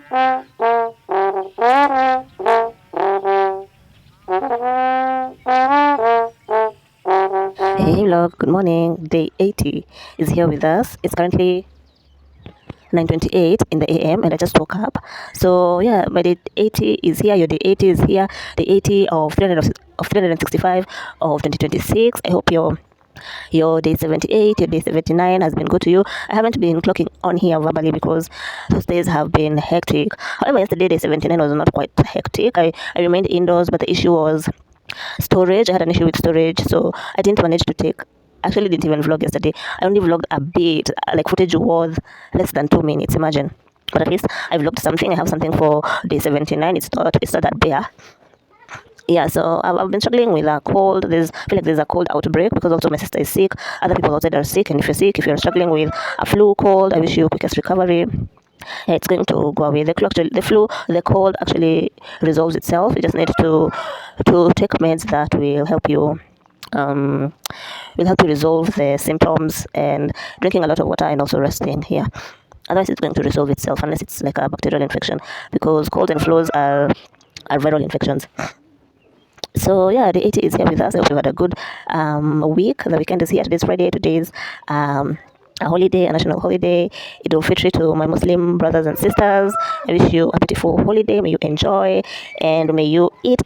Hey vlog, good morning. Day 80 is here with us. It's currently 9:28 in the AM and I just woke up. So yeah, my day 80 is here. Your day 80 is here. Day 80 of 365 of 2026. I hope your day 78, your day 79 has been good to you. I haven't been clocking on here verbally because those days have been hectic. However, yesterday day 79 was not quite hectic. I remained indoors, but the issue was storage. I had an issue with storage, so I didn't manage to take. Actually, didn't even vlog yesterday. I only vlogged a bit. Like footage was less than 2 minutes. Imagine. But at least I vlogged something. I have something for day 79. It's not that bare. Yeah, so I've been struggling with a cold. I feel like there's a cold outbreak because also my sister is sick. Other people outside are sick, and if you're sick, if you're struggling with a flu, cold, I wish you quickest recovery. Yeah, it's going to go away. The cold actually resolves itself. You just need to take meds that um, will help you resolve the symptoms, and drinking a lot of water and also resting. Yeah. Otherwise, it's going to resolve itself unless it's like a bacterial infection, because colds and flus are viral infections. So yeah, the 80 is here with us. I hope you had a good week. The weekend is here. Today's Friday. Today's a holiday, a national holiday. Eid al-Fitr to my Muslim brothers and sisters. I wish you a beautiful holiday. May you enjoy and may you eat.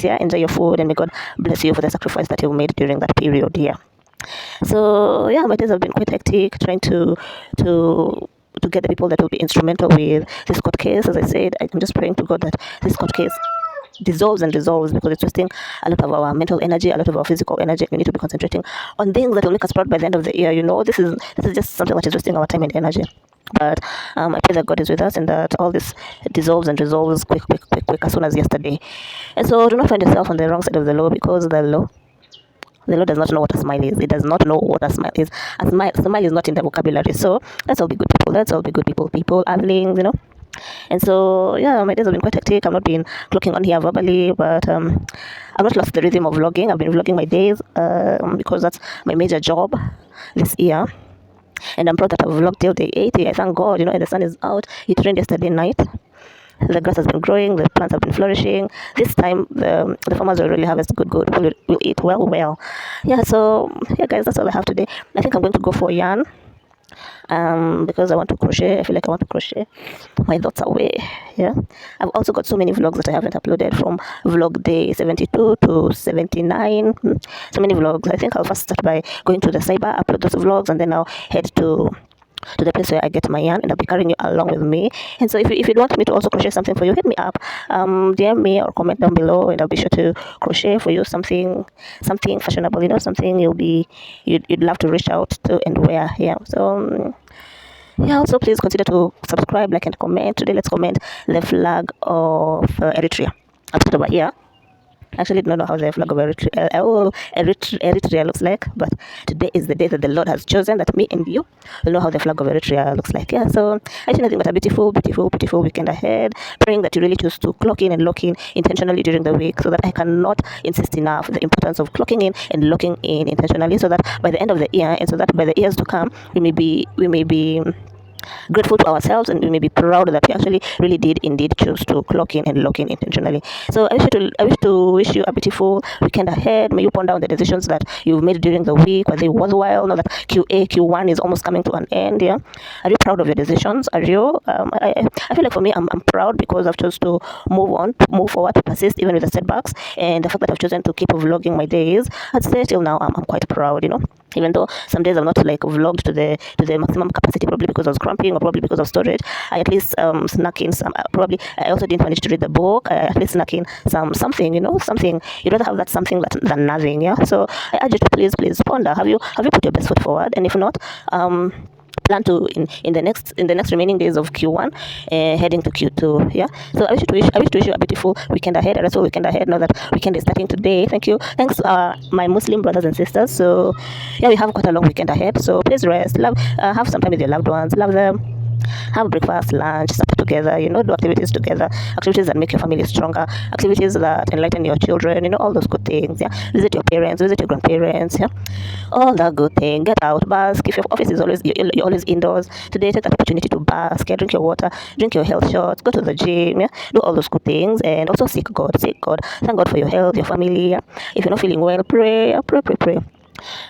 Yeah, enjoy your food, and may God bless you for the sacrifice that you made during that period. Yeah. So yeah, my days have been quite hectic, trying to to get the people that will be instrumental with this court case. As I said, I'm just praying to God that this court case dissolves and dissolves, because it's wasting a lot of our mental energy, a lot of our physical energy. We need to be concentrating on things that will make us proud by the end of the year. This is just something that is wasting our time and energy. But I pray that God is with us and that all this dissolves and resolves quick, as soon as yesterday. And so do not find yourself on the wrong side of the law, because the law does not know what a smile is. It does not know what a smile is. A smile is not in the vocabulary. So let's all be good people. Let's all be good people. People, earthlings. And so, yeah, my days have been quite hectic. I've not been clocking on here verbally, but I've not lost the rhythm of vlogging. I've been vlogging my days because that's my major job this year. And I'm proud that I've vlogged till day 80. I thank God, and the sun is out. It rained yesterday night. The grass has been growing, the plants have been flourishing. This time, the farmers will really harvest good. Will eat well. Yeah, so, yeah, guys, that's all I have today. I think I'm going to go for yarn because I want to crochet. I feel like I want to crochet my thoughts away. Yeah, I've also got so many vlogs that I haven't uploaded, from vlog day 72 to 79. So many vlogs. I think I'll first start by going to the cyber, upload those vlogs, and then I'll head to the place where I get my yarn, and I'll be carrying you along with me. And so if you'd want me to also crochet something for you, hit me up, DM me or comment down below, and I'll be sure to crochet for you something fashionable, something you'd love to reach out to and wear. Yeah. So yeah, also please consider to subscribe, like, and comment. Today let's comment the flag of Eritrea. I'll put it over here. Actually, don't know how the flag of Eritrea looks like, but today is the day that the Lord has chosen, that me and you will know how the flag of Eritrea looks like. Yeah, so I see nothing but a beautiful weekend ahead. Praying that you really choose to clock in and lock in intentionally during the week, so that I cannot insist enough the importance of clocking in and locking in intentionally, so that by the end of the year, and so that by the years to come, we may be grateful to ourselves, and we may be proud that we actually really did indeed choose to clock in and lock in intentionally. So I wish you a beautiful weekend ahead. May you ponder on the decisions that you've made during the week, whether it was worthwhile. Know that Q1 is almost coming to an end. Yeah, are you proud of your decisions? Are you? I feel like for me, I'm proud because I've chosen to move on, to move forward, to persist even with the setbacks, and the fact that I've chosen to keep vlogging my days. I'd say till now I'm quite proud. Even though some days I've not like vlogged to the maximum capacity, probably because I was cramping or probably because of storage, I at least snuck in some. Probably I also didn't manage to read the book. I at least snuck in something. Something. You'd rather have that something than nothing. Yeah. So I urge you to please ponder. Have you put your best foot forward? And if not, plan to in the next remaining days of Q1, heading to Q2. Yeah. So I wish to wish you a beautiful weekend ahead, a restful weekend ahead. Now that weekend is starting today. Thanks, my Muslim brothers and sisters. So yeah, we have quite a long weekend ahead. So please rest, love, have some time with your loved ones, love them. Have breakfast, lunch, supper together, do activities together, activities that make your family stronger, activities that enlighten your children, all those good things. Yeah. Visit your parents, visit your grandparents, yeah. All that good thing. Get out, bask. If your office is always you're always indoors, today take that opportunity to bask, yeah. Drink your water, drink your health shots, go to the gym, yeah. Do all those good things, and also seek God. Seek God. Thank God for your health, your family. Yeah. If you're not feeling well, pray, yeah. Pray.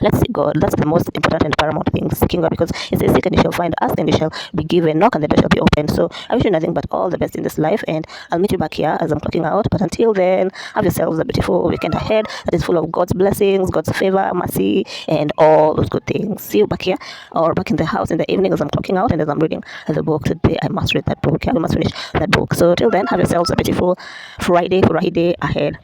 Let's seek God. That's the most important and paramount thing, seeking God, because it says, seek and you shall find, ask and you shall be given, knock and the door shall be opened. So I wish you nothing but all the best in this life, and I'll meet you back here as I'm clocking out. But until then, have yourselves a beautiful weekend ahead that is full of God's blessings, God's favor, mercy, and all those good things. See you back here or back in the house in the evening as I'm clocking out and as I'm reading the book today. I must read that book. Yeah, we must finish that book. So till then, have yourselves a beautiful Friday ahead.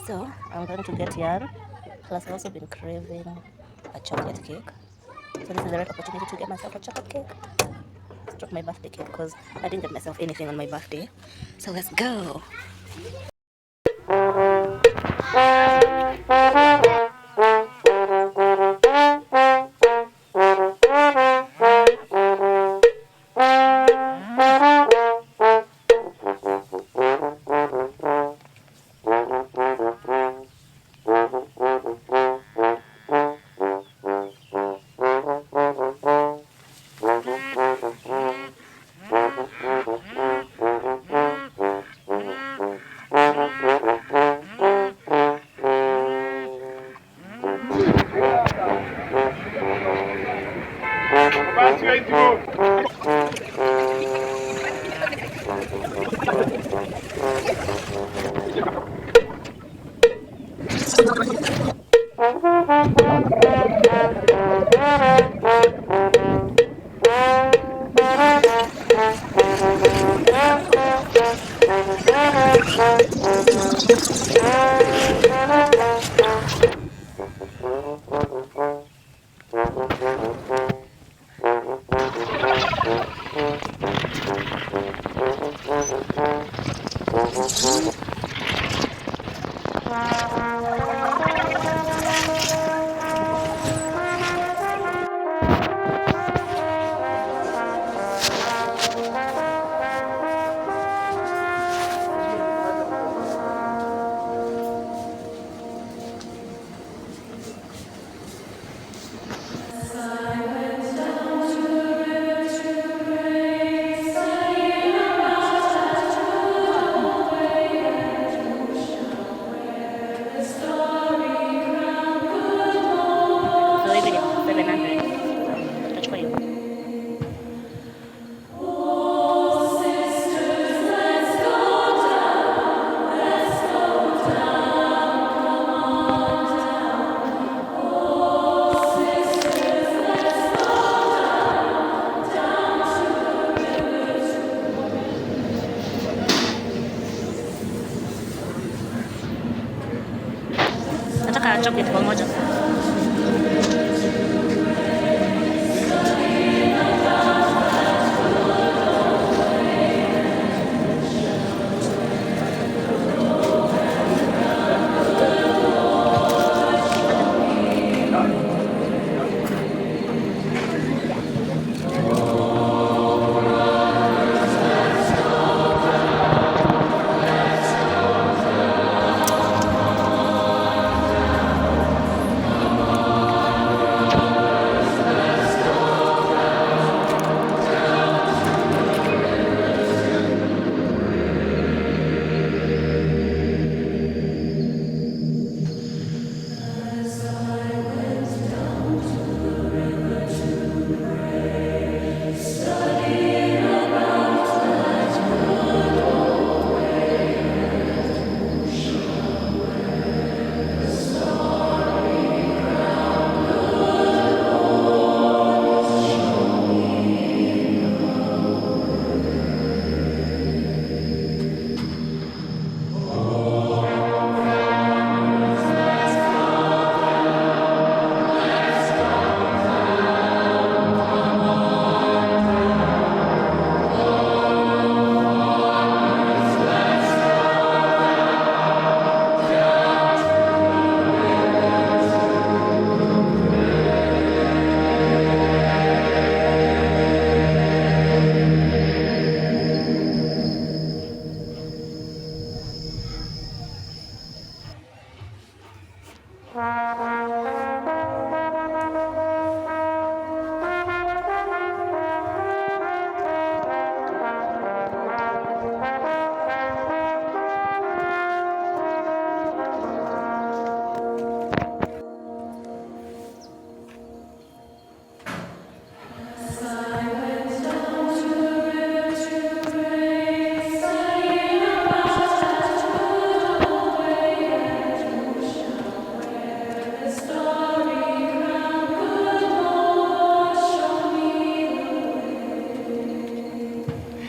So I'm going to get yarn. Plus, I've also been craving a chocolate cake. So this is the right opportunity to get myself a chocolate cake. Drop my birthday cake because I didn't get myself anything on my birthday. So let's go. chocolate pamoja.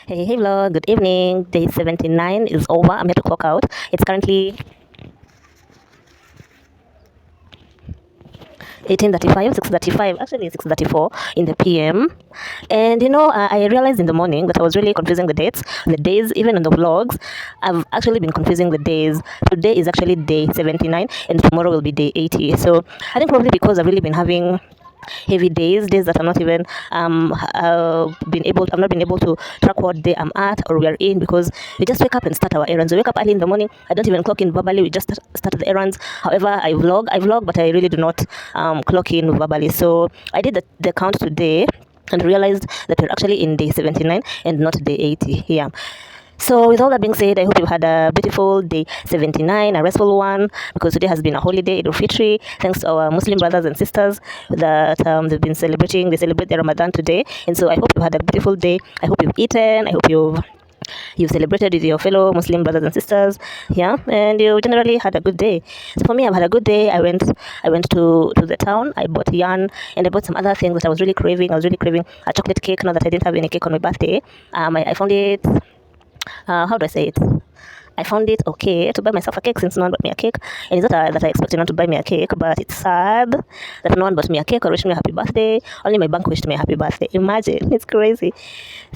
Hey vlog, good evening. Day 79 is over. I'm here to clock out. It's currently 18:35, 6:35, actually 6:34 in the PM. And I realized in the morning that I was really confusing the days, even on the vlogs. I've actually been confusing the days. Today is actually day 79 and tomorrow will be day 80. So I think probably because I've really been having heavy days that I'm not even I've not been able to track what day I'm at or we are in, because we just wake up and start our errands. We wake up early in the morning. I don't even clock in verbally. We just start the errands. However, I vlog, but I really do not clock in verbally. So I did the count today and realized that we're actually in day 79 and not day 80. Yeah. So with all that being said, I hope you've had a beautiful day 79, a restful one, because today has been a holiday, Eid al-Fitr. Thanks to our Muslim brothers and sisters that they celebrate their Ramadan today. And so I hope you've had a beautiful day. I hope you've eaten. I hope you've celebrated with your fellow Muslim brothers and sisters, yeah, and you generally had a good day. So for me, I've had a good day. I went to the town. I bought yarn and I bought some other things that I was really craving. I was really craving a chocolate cake. Now that I didn't have any cake on my birthday, I found it. How do I say it? I found it okay to buy myself a cake since no one bought me a cake. And it's not that I expected not to buy me a cake, but it's sad that no one bought me a cake or wished me a happy birthday. Only my bank wished me a happy birthday. Imagine, it's crazy.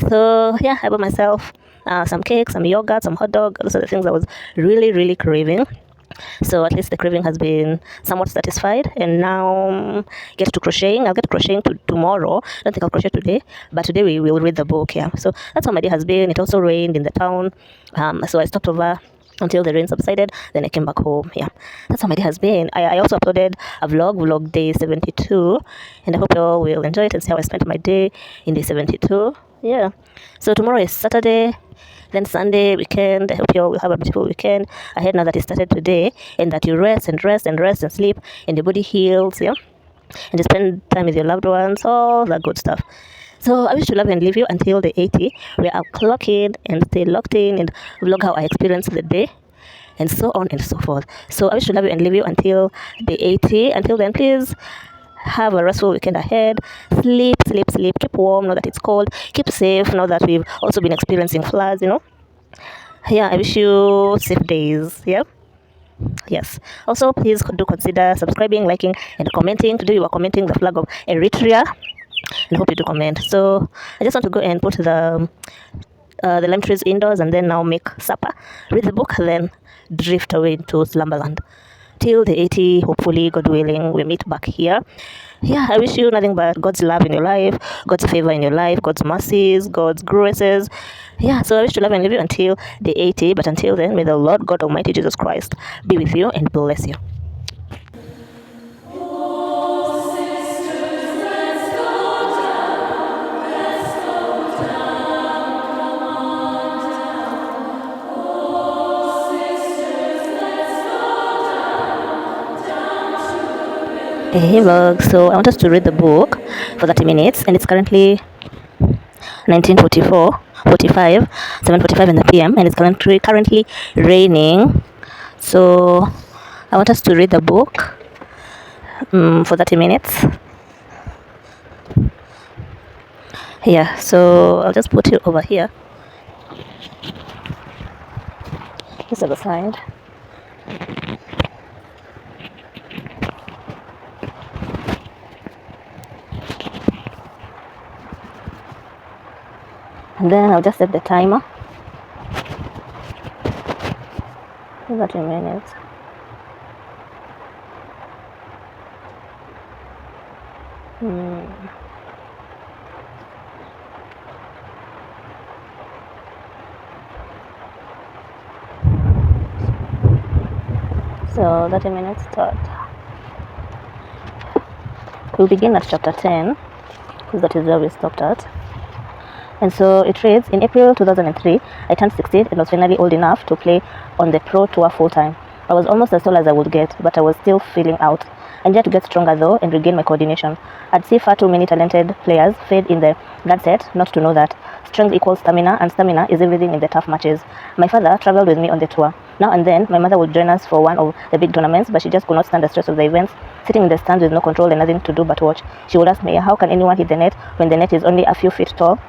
So yeah, I bought myself some cake, some yogurt, some hot dog. Those are the things I was really, really craving. So at least the craving has been somewhat satisfied, and now get to crocheting. I'll get to crocheting tomorrow. I don't think I'll crochet today, but today we will read the book. Yeah, so that's how my day has been. It also rained in the town, so I stopped over until the rain subsided. Then I came back home. Yeah, that's how my day has been. I also uploaded a vlog day 72, and I hope you all will enjoy it and see how I spent my day in day 72. Yeah, so tomorrow is Saturday. Then Sunday, weekend. I hope you all will have a beautiful weekend ahead now that it started today, and that you rest and sleep, and your body heals, yeah, and you spend time with your loved ones, all that good stuff. So I wish to love and leave you until the 80, where I'll clock in and stay locked in and vlog how I experience the day, and so on and so forth. So I wish to love you and leave you until the 80. Until then, please have a restful weekend ahead. Sleep. Keep warm now that it's cold. Keep safe now that we've also been experiencing floods, Yeah, I wish you safe days. Yeah. Yes. Also, please do consider subscribing, liking, and commenting. Today, we are commenting the flag of Eritrea, and hope you do comment. So, I just want to go and put the lime trees indoors, and then now make supper, read the book, then drift away into slumberland. Till the 80, hopefully, God willing, we meet back here. Yeah, I wish you nothing but God's love in your life, God's favor in your life, God's mercies, God's graces. Yeah, so I wish to love and live you until the 80. But until then, may the Lord God Almighty Jesus Christ be with you and bless you. Hey vlog, so I want us to read the book for 30 minutes, and it's currently 1944, 45, 7:45 in the PM, and it's currently raining. So I want us to read the book for 30 minutes. Yeah, so I'll just put you over here. This is the side. And then I'll just set the timer. 30 minutes. So 30 minutes start. We'll begin at chapter 10, because that is where we stopped at. And so it reads, in April 2003, I turned 16 and was finally old enough to play on the Pro Tour full-time. I was almost as tall as I would get, but I was still feeling out. I needed to get stronger though and regain my coordination. I'd see far too many talented players fade in the blood set not to know that. Strength equals stamina, and stamina is everything in the tough matches. My father traveled with me on the tour. Now and then, my mother would join us for one of the big tournaments, but she just could not stand the stress of the events, sitting in the stands with no control and nothing to do but watch. She would ask me, how can anyone hit the net when the net is only a few feet tall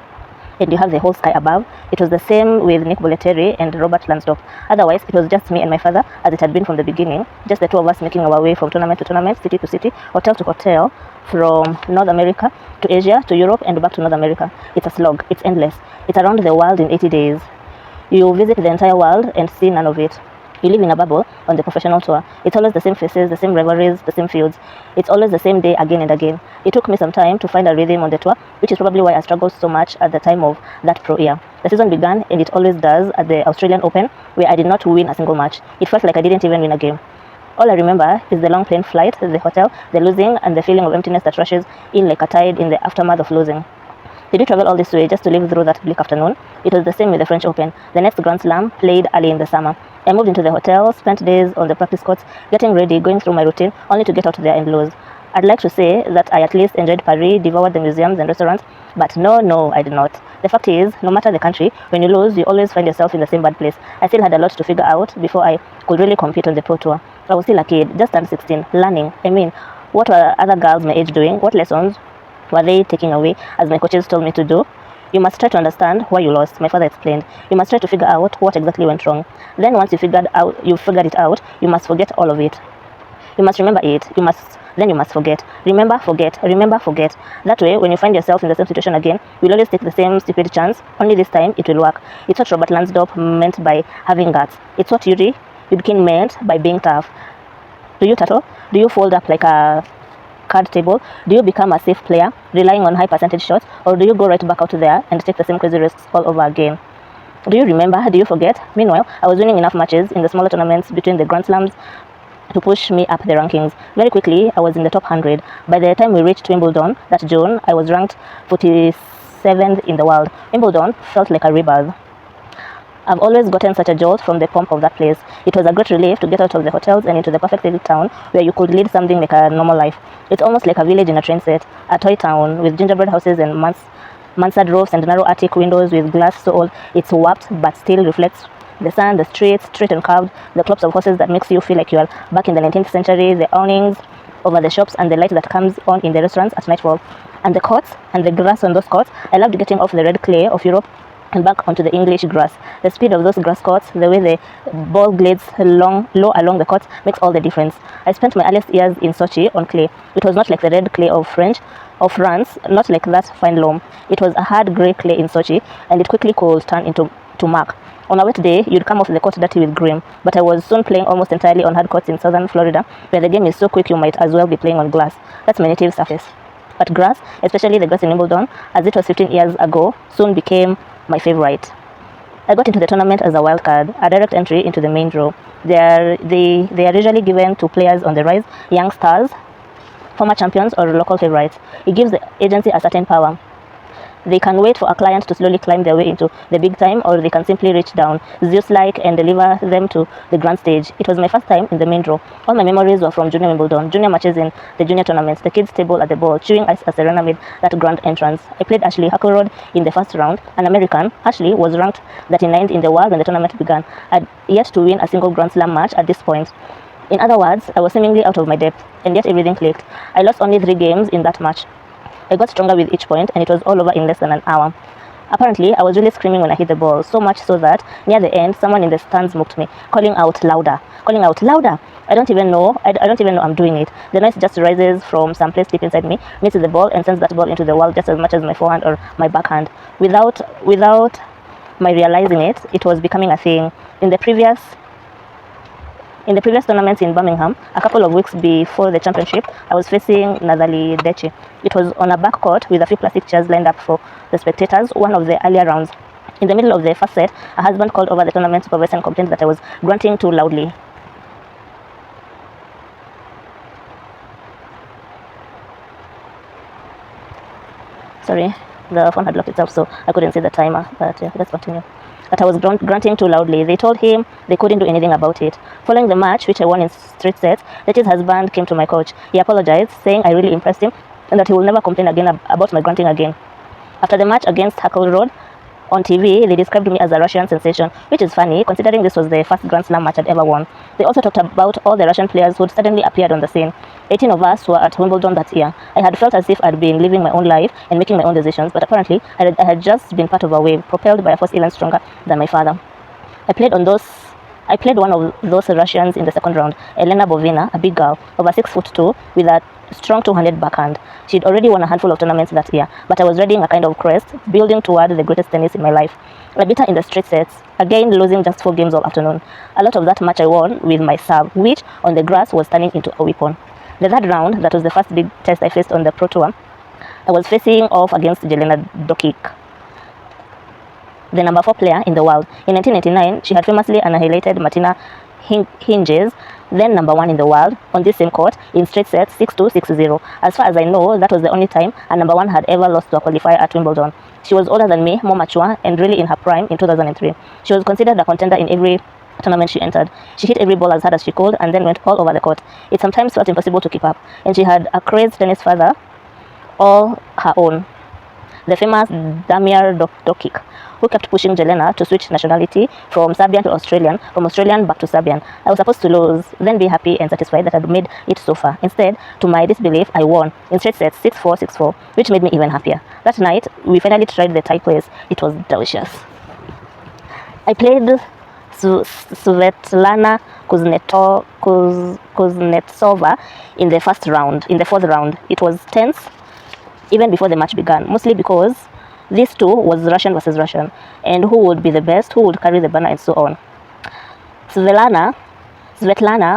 and you have the whole sky above? It was the same with Nick Bollettieri and Robert Lansdorp. Otherwise, it was just me and my father, as it had been from the beginning, just the two of us making our way from tournament to tournament, city to city, hotel to hotel, from North America to Asia to Europe and back to North America. It's a slog. It's endless. It's around the world in 80 days. You visit the entire world and see none of it. You live in a bubble on the professional tour. It's always the same faces, the same rivalries, the same fields. It's always the same day again and again. It took me some time to find a rhythm on the tour, which is probably why I struggled so much at the time of that pro year. The season began, and it always does, at the Australian Open, where I did not win a single match. It felt like I didn't even win a game. All I remember is the long plane flight, the hotel, the losing, and the feeling of emptiness that rushes in like a tide in the aftermath of losing. Did you travel all this way just to live through that bleak afternoon? It was the same with the French Open. The next Grand Slam played early in the summer. I moved into the hotel, spent days on the practice courts, getting ready, going through my routine, only to get out there and lose. I'd like to say that I at least enjoyed Paris, devoured the museums and restaurants, but no, I did not. The fact is, no matter the country, when you lose, you always find yourself in the same bad place. I still had a lot to figure out before I could really compete on the Pro Tour. I was still a kid, just turned 16, learning. What were other girls my age doing? What lessons were they taking away, as my coaches told me to do? You must try to understand why you lost, my father explained. You must try to figure out what exactly went wrong. Then once you figured it out, you must forget all of it. You must remember it. You must forget. Remember, forget. Remember, forget. That way, when you find yourself in the same situation again, you'll always take the same stupid chance, only this time it will work. It's what Robert Lansdorp meant by having guts. It's what Yuri Yudkin meant by being tough. Do you turtle? Do you fold up like a card table? Do you become a safe player, relying on high percentage shots, or do you go right back out there and take the same crazy risks all over again? Do you remember? Do you forget? Meanwhile, I was winning enough matches in the smaller tournaments between the Grand Slams to push me up the rankings. Very quickly, I was in the top 100. By the time we reached Wimbledon that June, I was ranked 47th in the world. Wimbledon felt like a rebirth. I've always gotten such a jolt from the pomp of that place. It was a great relief to get out of the hotels and into the perfect little town where you could lead something like a normal life. It's almost like a village in a train set, a toy town with gingerbread houses and mansard roofs and narrow attic windows with glass so old it's warped but still reflects the sun, the streets, straight and curved, the clumps of horses that makes you feel like you are back in the 19th century, the awnings over the shops and the light that comes on in the restaurants at nightfall. And the courts and the grass on those courts. I loved getting off the red clay of Europe and back onto the English grass. The speed of those grass courts, the way the ball glides low along the court makes all the difference. I spent my earliest years in Sochi on clay. It was not like the red clay of France, not like that fine loam. It was a hard grey clay in Sochi, and it quickly could turn into muck. On a wet day, you'd come off the court dirty with grime, but I was soon playing almost entirely on hard courts in southern Florida, where the game is so quick you might as well be playing on glass. That's my native surface. But grass, especially the grass in Wimbledon, as it was 15 years ago, soon became my favorite. I got into the tournament as a wild card, a direct entry into the main draw. They are usually given to players on the rise, young stars, former champions, or local favorites. It gives the agency a certain power. They can wait for a client to slowly climb their way into the big time, or they can simply reach down, Zeus-like, and deliver them to the grand stage. It was my first time in the main draw. All my memories were from junior Wimbledon, junior matches in the junior tournaments, the kids' table at the ball, chewing ice as Serena made that grand entrance. I played Ashley Huckleroad in the first round, an American. Ashley was ranked 39th in the world when the tournament began. I'd yet to win a single Grand Slam match at this point. In other words, I was seemingly out of my depth, and yet everything clicked. I lost only 3 games in that match. I got stronger with each point, and it was all over in less than an hour. Apparently, I was really screaming when I hit the ball, so much so that near the end, someone in the stands mocked me, calling out louder. I don't even know I'm doing it. The noise just rises from some place deep inside me, meets the ball, and sends that ball into the wall just as much as my forehand or my backhand. Without my realizing it, it was becoming a thing. In the previous tournaments in Birmingham, a couple of weeks before the championship, I was facing Nathalie Dechi. It was on a back court with a few plastic chairs lined up for the spectators, one of the earlier rounds. In the middle of the first set, a husband called over the tournament supervisor and complained that I was grunting too loudly. Sorry, the phone had locked itself, so I couldn't see the timer, but yeah, let's continue. That I was grunting too loudly. They told him they couldn't do anything about it. Following the match, which I won in straight sets, Dechi's husband came to my coach. He apologized, saying I really impressed him and that he will never complain again about my grunting again. After the match against Huckleroad, on TV, they described me as a Russian sensation, which is funny considering this was the first Grand Slam match I'd ever won. They also talked about all the Russian players who'd suddenly appeared on the scene. 18 of us were at Wimbledon that year. I had felt as if I'd been living my own life and making my own decisions, but apparently I had just been part of a wave, propelled by a force even stronger than my father. I played one of those Russians in the second round, Elena Bovina, a big girl, over 6'2", with a strong two-handed backhand. She'd already won a handful of tournaments that year, but I was riding a kind of crest, building toward the greatest tennis in my life. I beat her in the straight sets, again losing just 4 games all afternoon. A lot of that match I won with my serve, which on the grass was turning into a weapon. The third round, that was the first big test I faced on the Pro Tour, I was facing off against Jelena Dokic, the number 4 player in the world. In 1999, she had famously annihilated Martina Hingis, then number 1 in the world, on this same court in straight sets 6-2, 6-0. As far as I know, that was the only time a number 1 had ever lost to a qualifier at Wimbledon. She was older than me, more mature, and really in her prime in 2003. She was considered a contender in every tournament she entered. She hit every ball as hard as she could and then went all over the court. It sometimes felt impossible to keep up, and she had a crazed tennis father all her own, the famous Damir Dokic, who kept pushing Jelena to switch nationality from Serbian to Australian, from Australian back to Serbian. I was supposed to lose, then be happy and satisfied that I'd made it so far. Instead, to my disbelief, I won in straight sets 6-4, 6-4, which made me even happier. That night, we finally tried the tie plays. It was delicious. I played Svetlana Kuznetsova in the fourth round. It was tense even before the match began, mostly because this too was Russian versus Russian, and who would be the best, who would carry the banner, and so on. Svetlana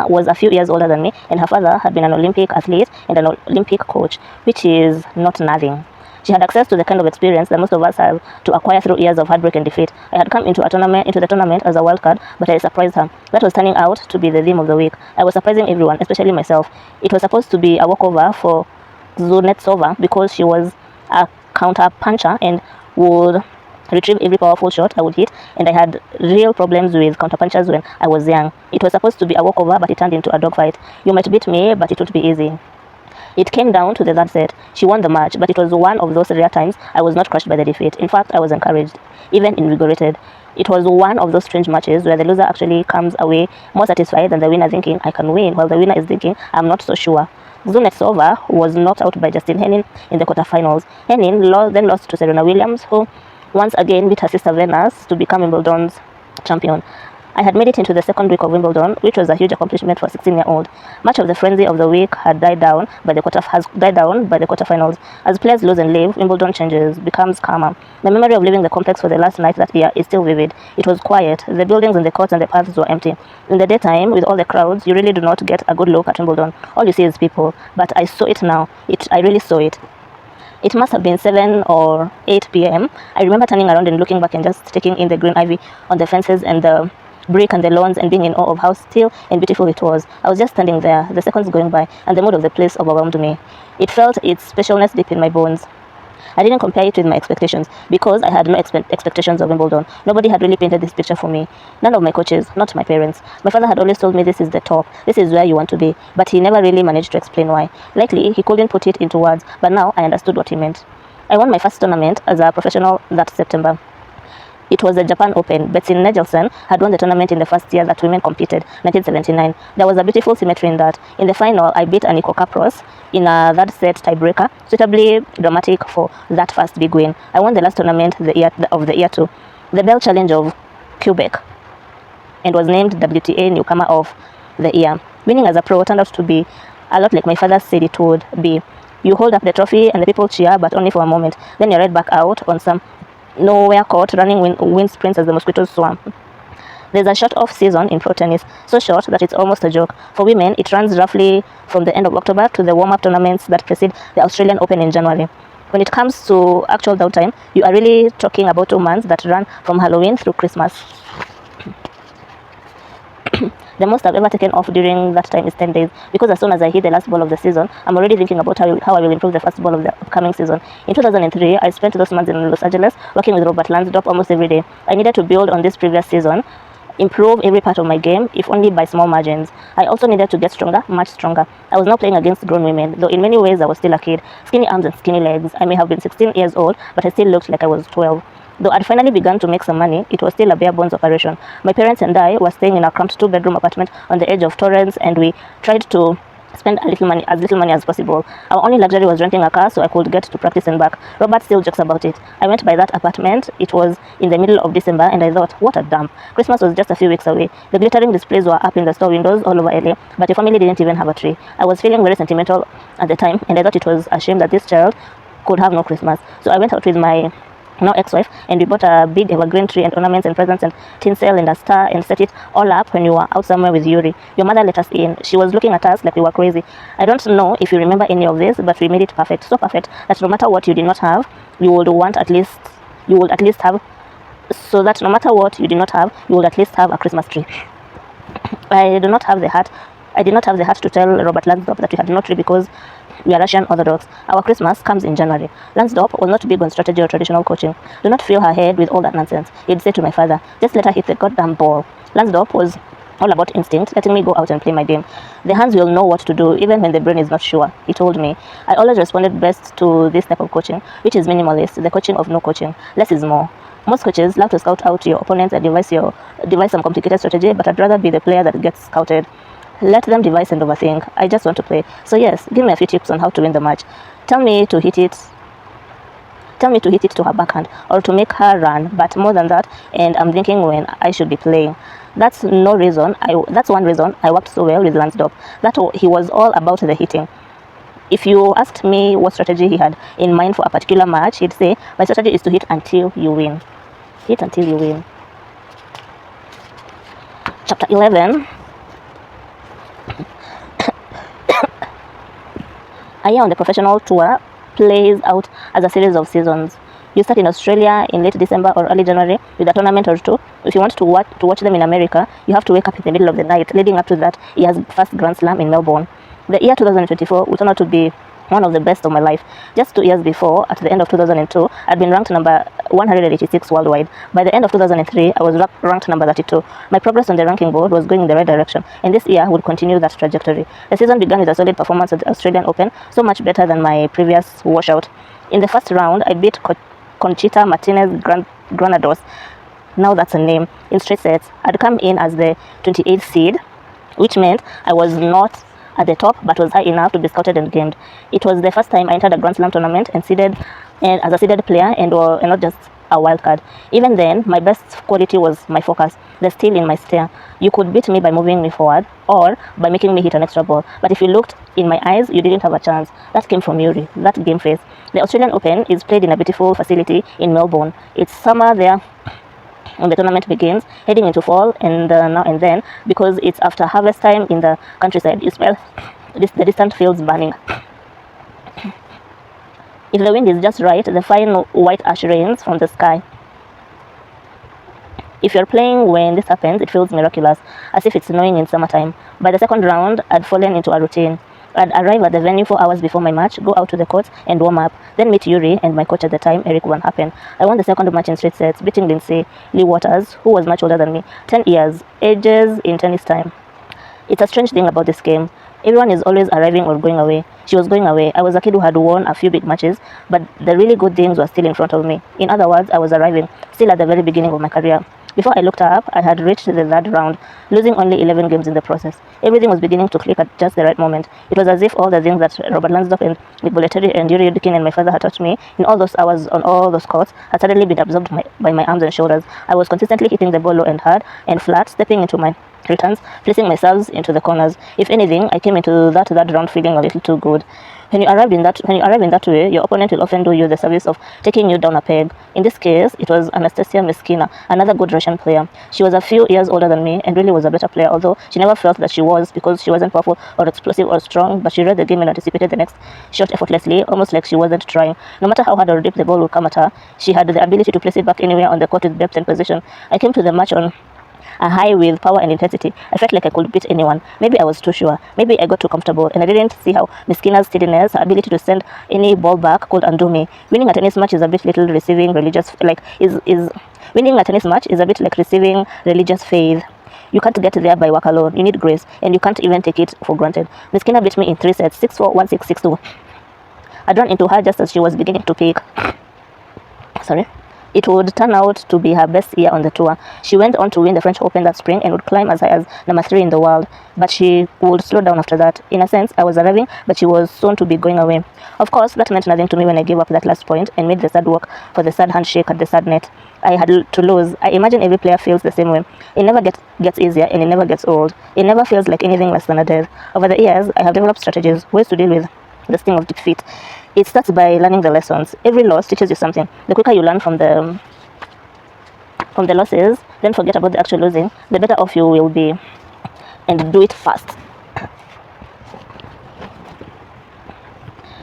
was a few years older than me, and her father had been an Olympic athlete and an Olympic coach, which is not nothing. She had access to the kind of experience that most of us have to acquire through years of heartbreak and defeat. I had come into the tournament as a wild card, but I surprised her. That was turning out to be the theme of the week. I was surprising everyone, especially myself. It was supposed to be a walkover for Kuznetsova because she was a counter puncher and would retrieve every powerful shot I would hit, and I had real problems with counter punchers when I was young. It was supposed to be a walkover, but it turned into a dogfight. You might beat me, but it would be easy. It came down to the third set. She won the match, but it was one of those rare times I was not crushed by the defeat. In fact, I was encouraged, even invigorated. It was one of those strange matches where the loser actually comes away more satisfied than the winner, thinking, I can win, while the winner is thinking, I'm not so sure. Kuznetsova was knocked out by Justine Henin in the quarterfinals. Henin then lost to Serena Williams, who once again beat her sister Venus to become Wimbledon's champion. I had made it into the second week of Wimbledon, which was a huge accomplishment for a 16-year-old. Much of the frenzy of the week had died down by the quarterfinals. As players lose and leave, Wimbledon changes, becomes calmer. My memory of leaving the complex for the last night that year is still vivid. It was quiet. The buildings and the courts and the paths were empty. In the daytime, with all the crowds, you really do not get a good look at Wimbledon. All you see is people. But I saw it now. I really saw it. It must have been 7 or 8 p.m. I remember turning around and looking back and just taking in the green ivy on the fences and the brick and the lawns and being in awe of how still and beautiful it was. I was just standing there, the seconds going by, and the mood of the place overwhelmed me. It felt its specialness deep in my bones. I didn't compare it with my expectations because I had no expectations of Wimbledon. Nobody had really painted this picture for me. None of my coaches, not my parents. My father had always told me this is the top, this is where you want to be, but he never really managed to explain why. Likely, he couldn't put it into words, but now I understood what he meant. I won my first tournament as a professional that September. It was the Japan Open. Betsy Nagelsen had won the tournament in the first year that women competed, 1979. There was a beautiful symmetry in that. In the final, I beat Aniko Kapros in a third-set tiebreaker, suitably dramatic for that first big win. I won the last tournament of the year too, the Bell Challenge of Quebec, and was named WTA Newcomer of the Year. Winning as a pro turned out to be a lot like my father said it would be. You hold up the trophy and the people cheer, but only for a moment. Then you're right back out on some nowhere court running wind sprints as the mosquitoes swarm. There's a short off season in pro tennis, so short that it's almost a joke. For women, it runs roughly from the end of October to the warm-up tournaments that precede the Australian Open in January. When it comes to actual downtime, you are really talking about 2 months that run from Halloween through Christmas. The most I've ever taken off during that time is 10 days, because as soon as I hit the last ball of the season, I'm already thinking about how I will improve the first ball of the upcoming season. In 2003, I spent those months in Los Angeles working with Robert Lansdorp almost every day. I needed to build on this previous season, improve every part of my game, if only by small margins. I also needed to get stronger, much stronger. I was now playing against grown women, though in many ways I was still a kid. Skinny arms and skinny legs. I may have been 16 years old, but I still looked like I was 12. Though I'd finally begun to make some money, it was still a bare-bones operation. My parents and I were staying in a cramped 2-bedroom apartment on the edge of Torrance, and we tried to spend as little money as possible. Our only luxury was renting a car so I could get to practice and back. Robert still jokes about it. I went by that apartment. It was in the middle of December, and I thought, what a dump. Christmas was just a few weeks away. The glittering displays were up in the store windows all over LA, but the family didn't even have a tree. I was feeling very sentimental at the time, and I thought it was a shame that this child could have no Christmas. So I went out with my now ex-wife, and we bought a big evergreen tree and ornaments and presents and tinsel and a star and set it all up when we were out somewhere with Yuri. Your mother let us in. She was looking at us like we were crazy. I don't know if you remember any of this, but we made it perfect. So perfect that no matter what you did not have, you would at least have, so that no matter what you did not have, you would at least have a Christmas tree. I did not have the heart to tell Robert Lansdorp that we had no tree because we are Russian Orthodox. Our Christmas comes in January. Lansdorp was not big on strategy or traditional coaching. Do not fill her head with all that nonsense, he'd say to my father. Just let her hit the goddamn ball. Lansdorp was all about instinct, letting me go out and play my game. The hands will know what to do, even when the brain is not sure, he told me. I always responded best to this type of coaching, which is minimalist, the coaching of no coaching. Less is more. Most coaches love to scout out your opponents and devise some complicated strategy, but I'd rather be the player that gets scouted. Let them devise and overthink. I just want to play. So yes, give me a few tips on how to win the match. Tell me to hit it to her backhand or to make her run, but more than that, and I'm thinking when I should be playing. That's one reason I worked so well with Lansdorp. He was all about the hitting. If you asked me what strategy he had in mind for a particular match, he'd say, my strategy is to hit until you win. Hit until you win. Chapter 11. A year on the professional tour plays out as a series of seasons. You start in Australia in late December or early January with a tournament or two. If you want to watch them in America, you have to wake up in the middle of the night leading up to that year's first Grand Slam in Melbourne. The year 2024 will turn out to be one of the best of my life. Just 2 years before, at the end of 2002, I'd been ranked number 186 worldwide. By the end of 2003, I was ranked number 32. My progress on the ranking board was going in the right direction, and this year would continue that trajectory. The season began with a solid performance at the Australian Open, so much better than my previous washout. In the first round, I beat Conchita Martinez Granados, now that's a name, in straight sets. I'd come in as the 28th seed, which meant I was not at the top, but was high enough to be scouted and gamed. It was the first time I entered a Grand Slam tournament and as a seeded player, and not just a wild card. Even then, my best quality was my focus, the steel in my stare. You could beat me by moving me forward or by making me hit an extra ball. But if you looked in my eyes, you didn't have a chance. That came from Yuri, that game face. The Australian Open is played in a beautiful facility in Melbourne. It's summer there when the tournament begins, heading into fall and now and then, because it's after harvest time in the countryside. You smell the distant fields burning. If the wind is just right, the fine white ash rains from the sky. If you're playing when this happens, it feels miraculous, as if it's snowing in summertime. By the second round, I'd fallen into a routine. I'd arrive at the venue 4 hours before my match, go out to the court and warm up, then meet Yuri and my coach at the time, Eric Van Happen. I won the second match in straight sets, beating Lee Waters, who was much older than me, 10 years, ages in tennis time. It's a strange thing about this game. Everyone is always arriving or going away. She was going away. I was a kid who had won a few big matches, but the really good things were still in front of me. In other words, I was arriving, still at the very beginning of my career. Before I looked up, I had reached the third round, losing only 11 games in the process. Everything was beginning to click at just the right moment. It was as if all the things that Robert Lansdowne and Nick Bollettieri and Yuri Yudkin and my father had taught me in all those hours on all those courts had suddenly been absorbed by my arms and shoulders. I was consistently hitting the ball low and hard and flat, stepping into my returns, placing myself into the corners. If anything, I came into that round feeling a little too good. When you arrive in that way, your opponent will often do you the service of taking you down a peg. In this case, it was Anastasia Meskina, another good Russian player. She was a few years older than me and really was a better player, although she never felt that she was, because she wasn't powerful or explosive or strong, but she read the game and anticipated the next shot effortlessly, almost like she wasn't trying. No matter how hard or deep the ball would come at her, she had the ability to place it back anywhere on the court with depth and position. I came to the match on a high with power and intensity. I felt like I could beat anyone. Maybe I was too sure. Maybe I got too comfortable, and I didn't see how Miskina's steadiness, her ability to send any ball back, could undo me. Winning a tennis match is a bit little receiving religious, winning a tennis match is a bit like receiving religious faith. You can't get there by work alone. You need grace, and you can't even take it for granted. Miskina beat me in 3 sets, 6-4, 1-6, 6-2. I'd run into her just as she was beginning to peak. It would turn out to be her best year on the tour. She went on to win the French Open that spring and would climb as high as number 3 in the world. But she would slow down after that. In a sense, I was arriving, but she was soon to be going away. Of course, that meant nothing to me when I gave up that last point and made the sad work for the sad handshake at the sad net. I had to lose. I imagine every player feels the same way. It never gets easier and it never gets old. It never feels like anything less than a death. Over the years, I have developed strategies, ways to deal with the sting of defeat. It starts by learning the lessons. Every loss teaches you something. The quicker you learn from the losses, then forget about the actual losing, the better off you will be, and do it fast.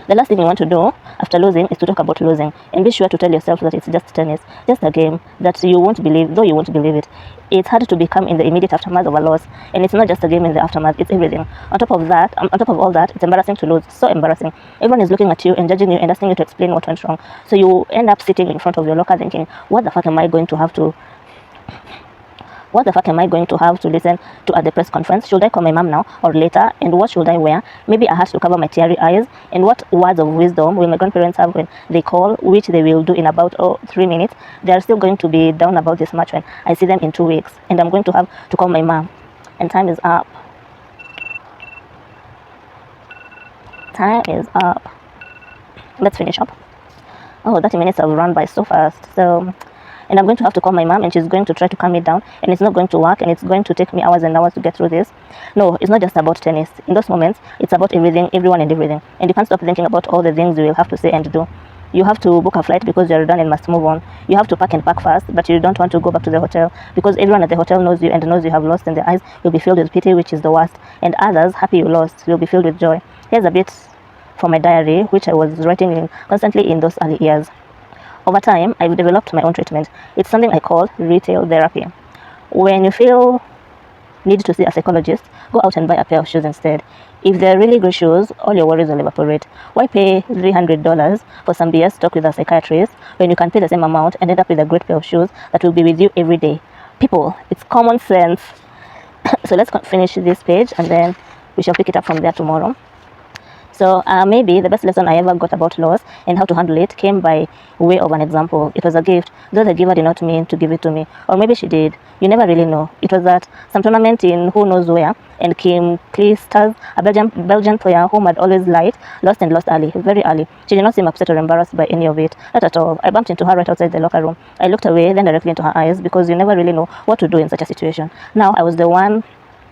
The last thing you want to do after losing is to talk about losing, and be sure to tell yourself that it's just tennis, just a game that you won't believe, though you won't believe it. It's hard to become in the immediate aftermath of a loss, and it's not just a game in the aftermath, it's everything. On top of all that, it's embarrassing to lose, so embarrassing. Everyone is looking at you and judging you and asking you to explain what went wrong. So you end up sitting in front of your locker thinking, what the fuck am I going to have to listen to at the press conference? Should I call my mom now or later? And what should I wear? Maybe a hat to cover my teary eyes. And what words of wisdom will my grandparents have when they call, which they will do in about 3 minutes? They are still going to be down about this match when I see them in 2 weeks. And I'm going to have to call my mom. And time is up. Let's finish up. Oh, 30 minutes have run by so fast. And I'm going to have to call my mom, and she's going to try to calm me down, and it's not going to work, and it's going to take me hours and hours to get through this. No, it's not just about tennis. In those moments, it's about everything, everyone and everything. And you can't stop thinking about all the things you will have to say and do. You have to book a flight because you're done and must move on. You have to pack and pack fast, but you don't want to go back to the hotel because everyone at the hotel knows you and knows you have lost, and their eyes will be filled with pity, which is the worst. And others, happy you lost, will be filled with joy. Here's a bit from my diary, which I was writing constantly in those early years. Over time, I've developed my own treatment. It's something I call retail therapy. When you feel need to see a psychologist, go out and buy a pair of shoes instead. If they're really good shoes, all your worries will evaporate. Why pay $300 for some BS talk with a psychiatrist when you can pay the same amount and end up with a great pair of shoes that will be with you every day? People, it's common sense. So let's finish this page and then we shall pick it up from there tomorrow. So maybe the best lesson I ever got about loss and how to handle it came by way of an example. It was a gift, though the giver did not mean to give it to me, or maybe she did. You never really know. It was at some tournament in who knows where, and Kim Clijsters, a Belgian player whom had always liked, lost and lost early, very early. She did not seem upset or embarrassed by any of it, not at all. I bumped into her right outside the locker room. I looked away, then directly into her eyes, because you never really know what to do in such a situation. Now I was the one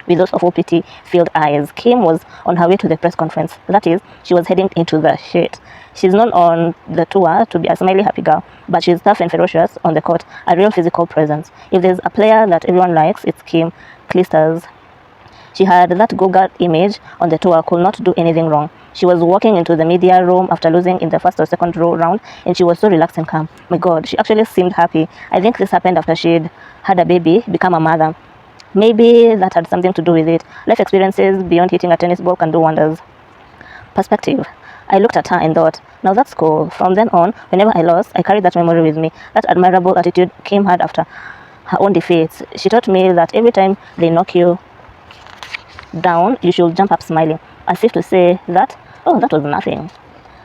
with those awful pity-filled eyes. Kim was on her way to the press conference. That is, she was heading into the shit. She's known on the tour to be a smiley, happy girl, but she's tough and ferocious on the court, a real physical presence. If there's a player that everyone likes, it's Kim Clijsters. She had that go-girl image on the tour, could not do anything wrong. She was walking into the media room after losing in the first or second round, and she was so relaxed and calm. My God, she actually seemed happy. I think this happened after she'd had a baby, become a mother. Maybe that had something to do with it. Life experiences beyond hitting a tennis ball can do wonders. Perspective. I looked at her and thought, now that's cool. From then on, whenever I lost, I carried that memory with me. That admirable attitude Kim had after her own defeats. She taught me that every time they knock you down, you should jump up smiling, as if to say that, oh, that was nothing.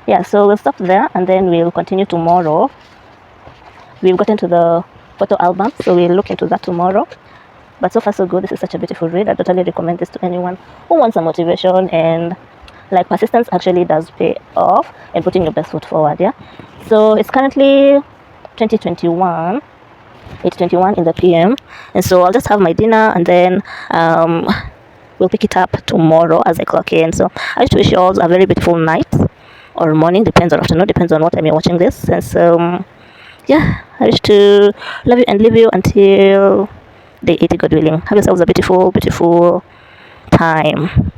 Yeah, so we'll stop there and then we'll continue tomorrow. We've gotten to the photo album, so we'll look into that tomorrow. But so far so good. This is such a beautiful read. I totally recommend this to anyone who wants some motivation, and like persistence actually does pay off, and putting your best foot forward. Yeah, so it's currently 2021, 8:21 in the PM, and so I'll just have my dinner and then we'll pick it up tomorrow as I clock in. So I just wish you all a very beautiful night or morning, depends on afternoon, depends on what time you're watching this. And so yeah, I wish to love you and leave you until day 80, God willing. Have yourselves a beautiful, beautiful time.